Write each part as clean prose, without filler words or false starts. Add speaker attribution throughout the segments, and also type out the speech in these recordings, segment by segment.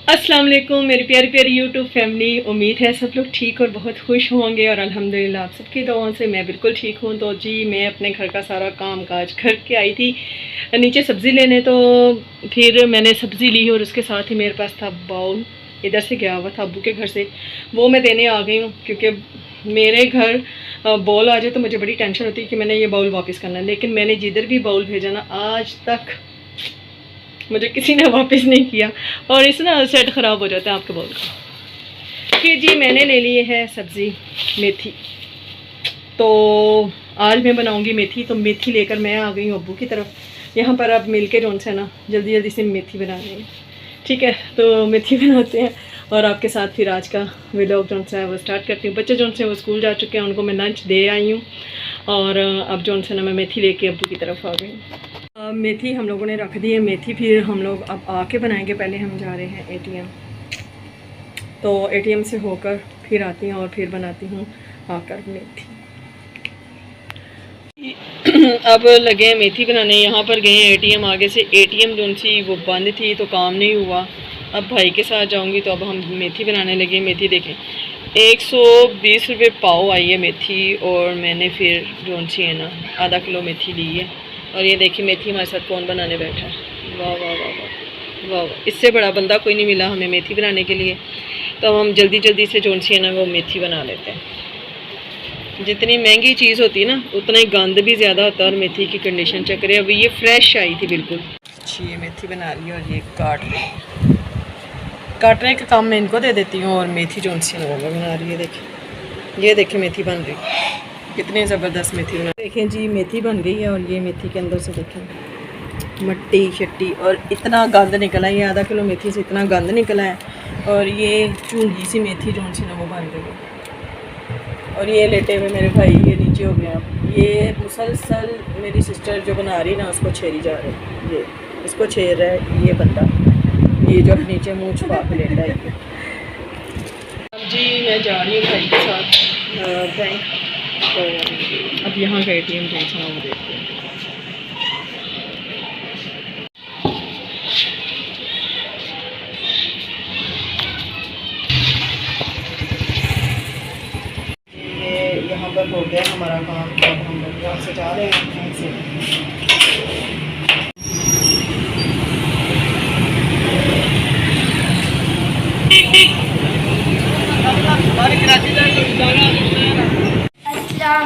Speaker 1: अस्सलाम वालेकुम मेरी प्यारी प्यारी यूट्यूब फैमिली। उम्मीद है सब लोग ठीक और बहुत खुश होंगे और अल्हम्दुलिल्लाह आप सबकी दुआओं से मैं बिल्कुल ठीक हूँ। तो जी मैं अपने घर का सारा काम काज करके आई थी नीचे सब्ज़ी लेने, तो फिर मैंने सब्ज़ी ली और उसके साथ ही मेरे पास था बाउल, इधर से गया हुआ था अब्बू के घर से, वो मैं देने आ गई हूँ। क्योंकि मेरे घर बाउल आ जाए तो मुझे बड़ी टेंशन होती है कि मैंने ये बाउल वापस करना है, लेकिन मैंने जिधर भी बाउल भेजा ना आज तक मुझे किसी ने वापस नहीं किया और इस ना सेट ख़राब हो जाता है आपके बाउल का। कि जी मैंने ले ली है सब्ज़ी मेथी, तो आज मैं बनाऊंगी मेथी। तो मेथी लेकर मैं आ गई हूँ अब्बू की तरफ। यहाँ पर अब मिल के जोन से ना जल्दी जल्दी से मेथी बना लेंगे, ठीक है। तो मेथी बनाते हैं और आपके साथ फिर आज का व्लॉग जोन सा है वो स्टार्ट करती हूँ। बच्चे जोन से वो स्कूल जा चुके हैं, उनको मैं लंच दे आई हूँ और अब जोन से ना मैं मेथी लेके अब्बू की तरफ आ गई हूँ। मेथी हम लोगों ने रख दी है, मेथी फिर हम लोग अब आके बनाएंगे। पहले हम जा रहे हैं एटीएम, तो एटीएम से होकर फिर आती हूँ और फिर बनाती हूँ आकर मेथी। अब लगे हैं मेथी बनाने। यहाँ पर गए हैं एटीएम, आगे से एटीएम जो सी वो बंद थी तो काम नहीं हुआ। अब भाई के साथ जाऊँगी तो अब हम मेथी बनाने लगे। मेथी देखें 120 रुपये पाव आई है मेथी, और मैंने फिर जो सी है ना आधा किलो मेथी ली है। और ये देखिए मेथी हमारे साथ कौन बनाने बैठा है। वाह वाह वाह वाह वाह वाह, इससे बड़ा बंदा कोई नहीं मिला हमें मेथी बनाने के लिए। तो हम जल्दी जल्दी से जो सी है ना वो मेथी बना लेते हैं। जितनी महंगी चीज़ होती है ना उतना ही गंद भी ज़्यादा होता है। और मेथी की कंडीशन चेक करें, अभी ये फ्रेश आई थी बिल्कुल अच्छी। ये मेथी बना रही है और ये काटने का काम मैं इनको दे देती हूँ और मेथी जो सी है वो बना रही है। देखिए ये देखिए मेथी बन रही, कितनी ज़बरदस्त मेथी बना। देखें जी मेथी बन गई है और ये मेथी के अंदर से देखें मट्टी शट्टी और इतना गंद निकला है। ये आधा किलो मेथी से इतना गंद निकला है। और ये चूंगी सी मेथी जो सी ना वो बन गई है। और ये लेटे हुए मेरे भाई ये नीचे हो गया। ये मुसलसल मेरी सिस्टर जो बना रही ना उसको छेड़ी जा रही है। ये इसको छेड़ रहा है ये बंदा, ये जो नीचे मुँह छुपा के लेटा है। अब जी मैं जा रही हूँ भाई के साथ बैंक। तो अब यहाँ का एटीएम कैसा है वो देखते हैं। ये यहाँ पर हो गया हमारा काम। अब हम लोग यहाँ से जा रहे हैं यहाँ से।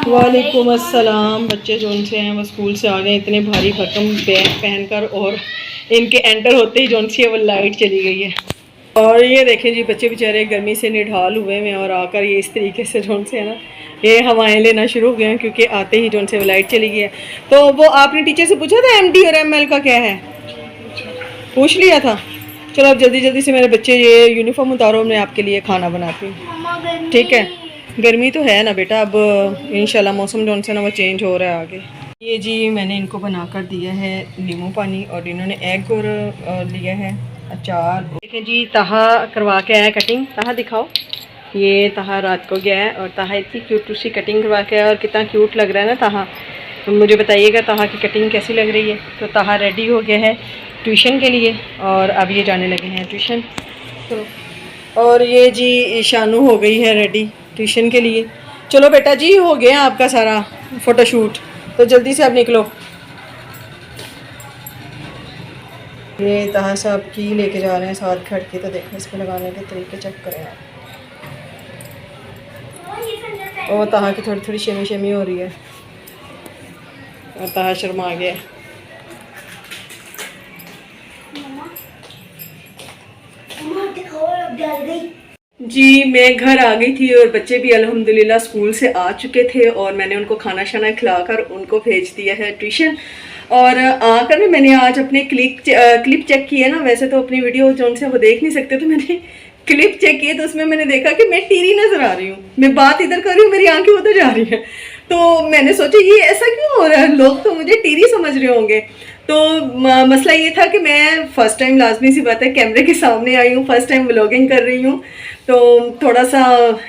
Speaker 1: वालेकुम अस्सलाम। बच्चे जो उनसे हैं वो स्कूल से आ गए इतने भारी भरकम बैग पहनकर, और इनके एंटर होते ही जो सी है वो लाइट चली गई है। और ये देखें जी बच्चे बेचारे गर्मी से निढाल हुए हैं और आकर ये इस तरीके से जो से है ना ये हवाएं लेना शुरू हो गए हैं, क्योंकि आते ही जो से वो लाइट चली गई है। तो वो आपने टीचर से पूछा था एमडी और एमएल का क्या है, पूछ लिया था? चलो अब जल्दी जल्दी से मेरे बच्चे ये यूनिफॉर्म उतारो, मैं आपके लिए खाना बनाती हूँ, ठीक है। गर्मी तो है ना बेटा, अब इंशाल्लाह मौसम जो से ना वो चेंज हो रहा है आगे। ये जी मैंने इनको बनाकर दिया है नींबू पानी, और इन्होंने एग और लिया है अचार। देखें जी तहा करवा के आया कटिंग। तहा दिखाओ, ये तहा रात को गया है और तहा इतनी क्यूट सी कटिंग करवा के आया और कितना क्यूट लग रहा है ना तहा। तो मुझे बताइएगा तहा की कटिंग कैसी लग रही है। तो तहा रेडी हो गया है ट्यूशन के लिए और अब ये जाने लगे हैं ट्यूशन। तो और ये जी शानू हो गई है रेडी ट्यूशन के लिए। चलो बेटा जी हो गया आपका सारा फ़ोटोशूट, तो जल्दी से अब निकलो। ये तहा साहब की लेके जा रहे हैं साथ खड़ के। तो देखो इसको लगाने के तरीके चेक करें आप। और तहा की थोड़ी थोड़ी शेमी शेमी हो रही है और तहा शर्मा गया। जी मैं घर आ गई थी और बच्चे भी अल्हम्दुलिल्लाह स्कूल से आ चुके थे और मैंने उनको खाना शाना खिलाकर उनको भेज दिया है ट्यूशन। और आकर मैंने आज अपने क्लिप चेक की है ना। वैसे तो अपनी वीडियो जो से वो देख नहीं सकते, तो मैंने क्लिप चेक की तो उसमें मैंने देखा कि मैं टीरी नज़र आ रही हूँ। मैं बात इधर कर रही हूँ, मेरी आंखें उधर जा रही हैं। तो मैंने सोचा ये ऐसा क्यों हो रहा है, लोग तो मुझे टीरी समझ रहे होंगे। तो मसला ये था कि मैं फ़र्स्ट टाइम, लाजमी सी बात है, कैमरे के सामने आई हूँ, फ़र्स्ट टाइम व्लॉगिंग कर रही हूँ, तो थोड़ा सा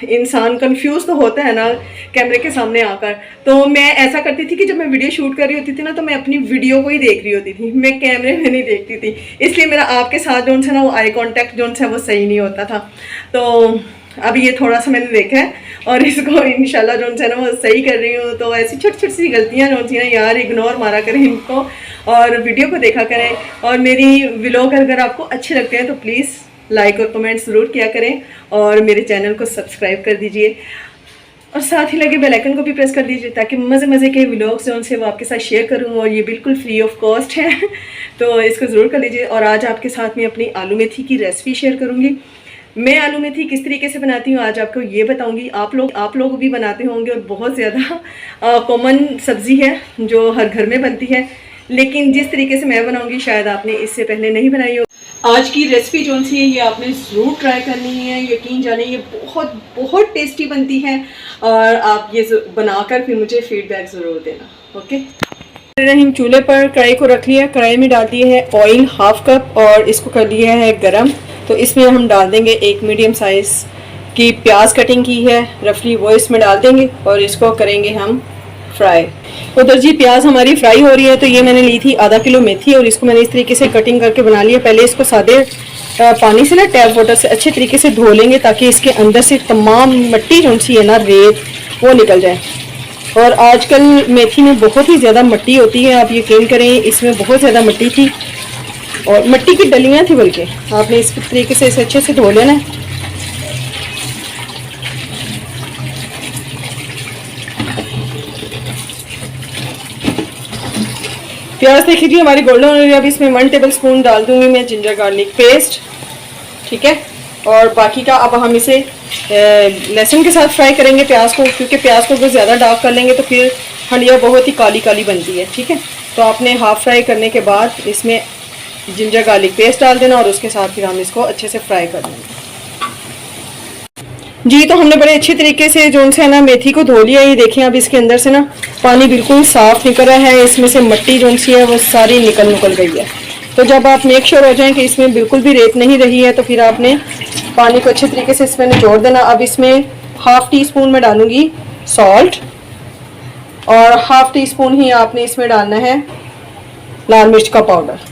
Speaker 1: इंसान कंफ्यूज तो होता है ना कैमरे के सामने आकर। तो मैं ऐसा करती थी कि जब मैं वीडियो शूट कर रही होती थी ना, तो मैं अपनी वीडियो को ही देख रही होती थी, मैं कैमरे में नहीं देखती थी। इसलिए मेरा आपके साथ जो है ना वो आई कॉन्टैक्ट जो है वो सही नहीं होता था। तो अभी ये थोड़ा सा मैंने देखा है और इसको इंशाल्लाह जो है ना वो सही कर रही हूँ। तो ऐसी छोटी छोटी सी गलतियाँ जो है ना यार, इग्नोर मारा करें इनको और वीडियो को देखा करें। और मेरी व्लॉग अगर आपको अच्छे लगते हैं तो प्लीज़ लाइक और कमेंट ज़रूर किया करें और मेरे चैनल को सब्सक्राइब कर दीजिए और साथ ही लगे बेल आइकन को भी प्रेस कर दीजिए ताकि मज़े मज़े के व्लॉग्स जो उनसे वो आपके साथ शेयर करूं और ये बिल्कुल फ्री ऑफ कॉस्ट है। तो इसको ज़रूर कर लीजिए। और आज आपके साथ में अपनी आलू मेथी की रेसिपी शेयर करूंगी। मैं आलू मेथी किस तरीके से बनाती हूँ आज आपको ये बताऊंगी। आप लोग भी बनाते होंगे और बहुत ज़्यादा कॉमन सब्ज़ी है जो हर घर में बनती है, लेकिन जिस तरीके से मैं बनाऊंगी शायद आपने इससे पहले नहीं बनाई हो। आज की रेसिपी जो सी है ये आपने ज़रूर ट्राई करनी है, यकीन जाने ये बहुत बहुत टेस्टी बनती है और आप ये बनाकर फिर मुझे फीडबैक ज़रूर देना। ओके, हम चूल्हे पर कढ़ाई को रख लिया, कढ़ाई में डाल दिए है ऑयल 1/2 कप और इसको कर लिया है गरम। तो इसमें हम डाल देंगे एक मीडियम साइज़ की प्याज कटिंग की है रफली, वो इसमें डाल देंगे और इसको करेंगे हम फ्राई। उधर जी प्याज हमारी फ्राई हो रही है। तो ये मैंने ली थी आधा किलो मेथी और इसको मैंने इस तरीके से कटिंग करके बना लिया। पहले इसको सादे पानी से ना टैप वाटर से अच्छे तरीके से धो लेंगे ताकि इसके अंदर से तमाम मिट्टी जो सी है ना, रेत, वो निकल जाए। और आजकल मेथी में बहुत ही ज़्यादा मिट्टी होती है, आप यकीन करें इसमें बहुत ज़्यादा मिट्टी थी और मिट्टी की डलियाँ थी, बल्कि आपने इस तरीके से इसे अच्छे से धो लेना है। प्याज देखिए जी हमारी गोल्डन हो रही है। अब इसमें 1 टेबल स्पून डाल दूंगी मैं जिंजर गार्लिक पेस्ट, ठीक है। और बाकी का अब हम इसे लहसुन के साथ फ्राई करेंगे प्याज को, क्योंकि प्याज को अगर ज़्यादा डार्क कर लेंगे तो फिर हंडिया बहुत ही काली काली बनती है, ठीक है। तो आपने हाफ फ्राई करने के बाद इसमें जिंजर गार्लिक पेस्ट डाल देना और उसके साथ फिर हम इसको अच्छे से फ्राई कर लेंगे जी। तो हमने बड़े अच्छे तरीके से जो है ना मेथी को धो लिया। ये देखिए अब इसके अंदर से ना पानी बिल्कुल साफ निकल रहा है, इसमें से मिट्टी जो सी है वो सारी निकल गई है। तो जब आप मेक श्योर हो जाएं कि इसमें बिल्कुल भी रेत नहीं रही है तो फिर आपने पानी को अच्छे तरीके से इसमें निचोड़ देना। अब इसमें 1/2 टीस्पून में डालूंगी सॉल्ट और 1/2 टीस्पून ही आपने इसमें डालना है लाल मिर्च का पाउडर।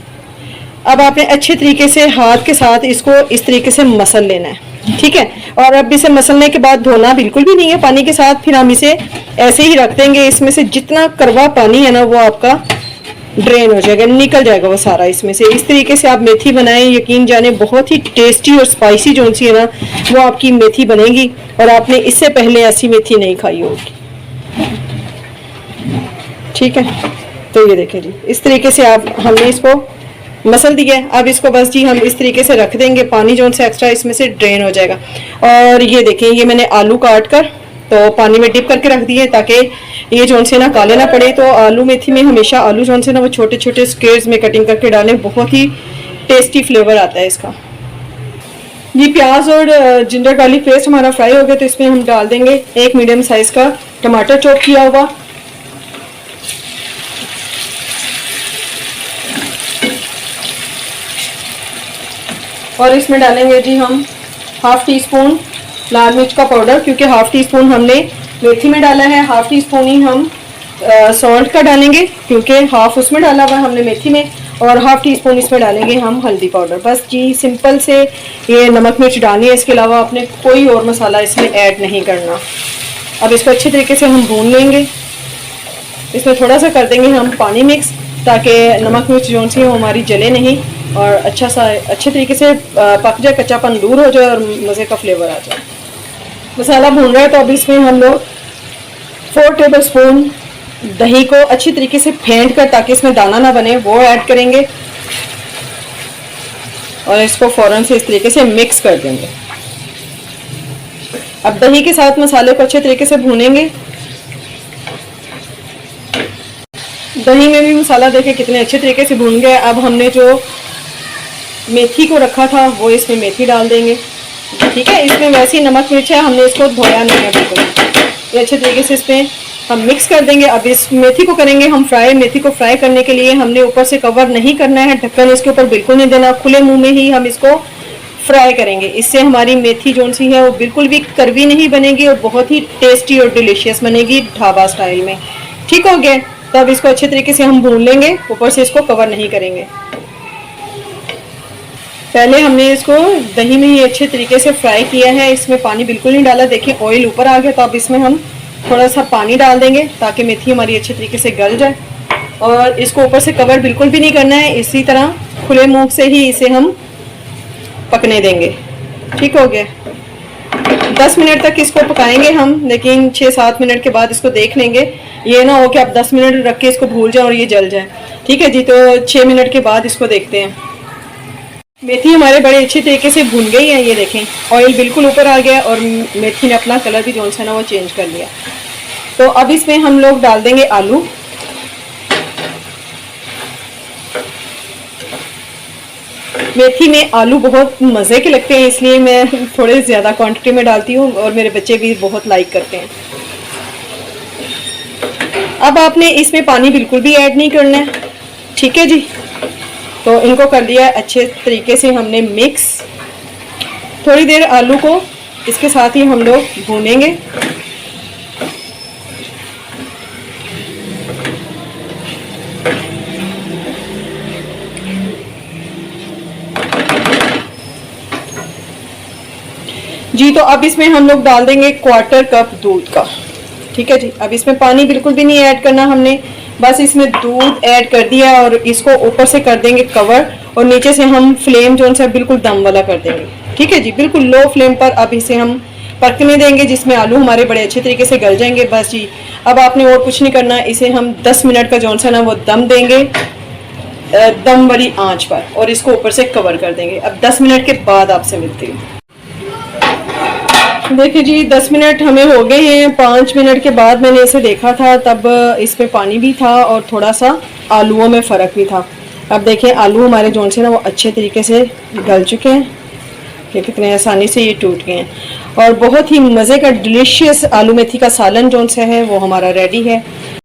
Speaker 1: अब आपने अच्छे तरीके से हाथ के साथ इसको इस तरीके से मसल लेना है, ठीक है। और अब इसे मसलने के बाद धोना बिल्कुल भी नहीं है पानी के साथ, फिर हम इसे ऐसे ही रख देंगे। इसमें से जितना कड़वा पानी है ना वो आपका ड्रेन हो जाएगा, निकल जाएगा वो सारा इसमें से। इस तरीके से आप मेथी बनाएं, यकीन जाने बहुत ही टेस्टी और स्पाइसी जो सी है ना वो आपकी मेथी बनेगी और आपने इससे पहले ऐसी मेथी नहीं खाई होगी, ठीक है। तो ये देखें जी इस तरीके से आप हमने इसको मसल दिया है। अब इसको बस जी हम इस तरीके से रख देंगे, पानी जो से एक्स्ट्रा इसमें से ड्रेन हो जाएगा। और ये देखें ये मैंने आलू काट कर तो पानी में डिप करके रख दिए ताकि ये जो से ना काले ना पड़े। तो आलू मेथी में हमेशा आलू जो से ना वो छोटे छोटे स्क्वेयर्स में कटिंग करके डालें, बहुत ही टेस्टी फ्लेवर आता है इसका। ये प्याज और जिंजर गार्लिक पेस्ट हमारा फ्राई हो गया। तो इसमें हम डाल देंगे एक मीडियम साइज का टमाटर चॉप किया हुआ, और इसमें डालेंगे जी हम 1/2 टीस्पून लाल मिर्च का पाउडर, क्योंकि 1/2 टीस्पून हमने मेथी में डाला है, 1/2 टीस्पून ही हम सॉल्ट का डालेंगे क्योंकि 1/2 उसमें डाला हुआ हमने मेथी में, और 1/2 टीस्पून इसमें डालेंगे हम हल्दी पाउडर। बस जी सिंपल से ये नमक मिर्च डालनी है, इसके अलावा आपने कोई और मसाला इसमें ऐड नहीं करना। अब इसको अच्छे तरीके से हम भून लेंगे। इसमें थोड़ा सा कर देंगे हम पानी मिक्स ताकि नमक मिर्च जो सी वो हमारी जले नहीं और अच्छा सा अच्छे तरीके से पक जाए, कच्चापन दूर हो जाए और मज़े का फ्लेवर आ जाए। मसाला भून रहा है तो अब इसमें हम लोग 4 टेबल स्पून दही को अच्छी तरीके से फेंट कर ताकि इसमें दाना ना बने वो ऐड करेंगे और इसको फ़ौरन से इस तरीके से मिक्स कर देंगे। अब दही के साथ मसाले को अच्छे तरीके से भूनेंगे। दही में भी मसाला देखें कितने अच्छे तरीके से भून गया। अब हमने जो मेथी को रखा था वो इसमें मेथी डाल देंगे, ठीक है। इसमें वैसे ही नमक मिर्च है, हमने इसको धोया नहीं है बिल्कुल। ये अच्छे तरीके से इसमें हम मिक्स कर देंगे। अब इस मेथी को करेंगे हम फ्राई। मेथी को फ्राई करने के लिए हमने ऊपर से कवर नहीं करना है, ढक्कन इसके ऊपर बिल्कुल नहीं देना, खुले मुंह में ही हम इसको फ्राई करेंगे। इससे हमारी मेथी जो सी है वो बिल्कुल भी कड़वी नहीं बनेगी और बहुत ही टेस्टी और डिलीशियस बनेगी ढाबा स्टाइल में। ठीक हो गया, तो अब इसको अच्छे तरीके से हम भून लेंगे, ऊपर से इसको कवर नहीं करेंगे। पहले हमने इसको दही में ही अच्छे तरीके से फ्राई किया है, इसमें पानी बिल्कुल नहीं डाला। देखिए ऑयल ऊपर आ गया, तो अब इसमें हम थोड़ा सा पानी डाल देंगे ताकि मेथी हमारी अच्छे तरीके से गल जाए। और इसको ऊपर से कवर बिल्कुल भी नहीं करना है, इसी तरह खुले मुंह से ही इसे हम पकने देंगे। ठीक हो गया, 10 मिनट तक इसको पकाएंगे हम, लेकिन 6-7 मिनट के बाद इसको देख लेंगे। ये ना हो कि आप 10 मिनट रख के इसको भूल जाए और ये जल जाए। ठीक है जी, तो 6 मिनट के बाद इसको देखते हैं। मेथी हमारे बड़े अच्छे तरीके से भून गई है, ये देखें ऑयल बिल्कुल ऊपर आ गया और मेथी ने अपना कलर भी जो सा ना वो चेंज कर लिया। तो अब इसमें हम लोग डाल देंगे आलू। मेथी में आलू बहुत मज़े के लगते हैं, इसलिए मैं थोड़े ज़्यादा क्वांटिटी में डालती हूँ और मेरे बच्चे भी बहुत लाइक करते हैं। अब आपने इसमें पानी बिल्कुल भी ऐड नहीं करना है। ठीक है जी, तो इनको कर दिया अच्छे तरीके से हमने मिक्स। थोड़ी देर आलू को इसके साथ ही हम लोग भूनेंगे। जी, तो अब इसमें हम लोग डाल देंगे 1/4 कप दूध का। ठीक है जी, अब इसमें पानी बिल्कुल भी नहीं ऐड करना हमने, बस इसमें दूध ऐड कर दिया और इसको ऊपर से कर देंगे कवर और नीचे से हम फ्लेम जो है बिल्कुल दम वाला कर देंगे। ठीक है जी, बिल्कुल लो फ्लेम पर अब इसे हम पकने देंगे, जिसमें आलू हमारे बड़े अच्छे तरीके से गल जाएंगे। बस जी, अब आपने और कुछ नहीं करना, इसे हम 10 मिनट का जो सा ना वो दम देंगे, दम वाली आंच पर, और इसको ऊपर से कवर कर देंगे। अब 10 मिनट के बाद आपसे मिलती हूँ। देखिए जी, 10 मिनट हमें हो गए हैं। 5 मिनट के बाद मैंने इसे देखा था, तब इसमें पानी भी था और थोड़ा सा आलूओं में फ़र्क भी था। अब देखें आलू हमारे जोन से ना वो अच्छे तरीके से गल चुके हैं, ये कितने आसानी से ये टूट गए हैं और बहुत ही मज़े का डिलीशियस आलू मेथी का सालन जोन सा है वो हमारा रेडी है।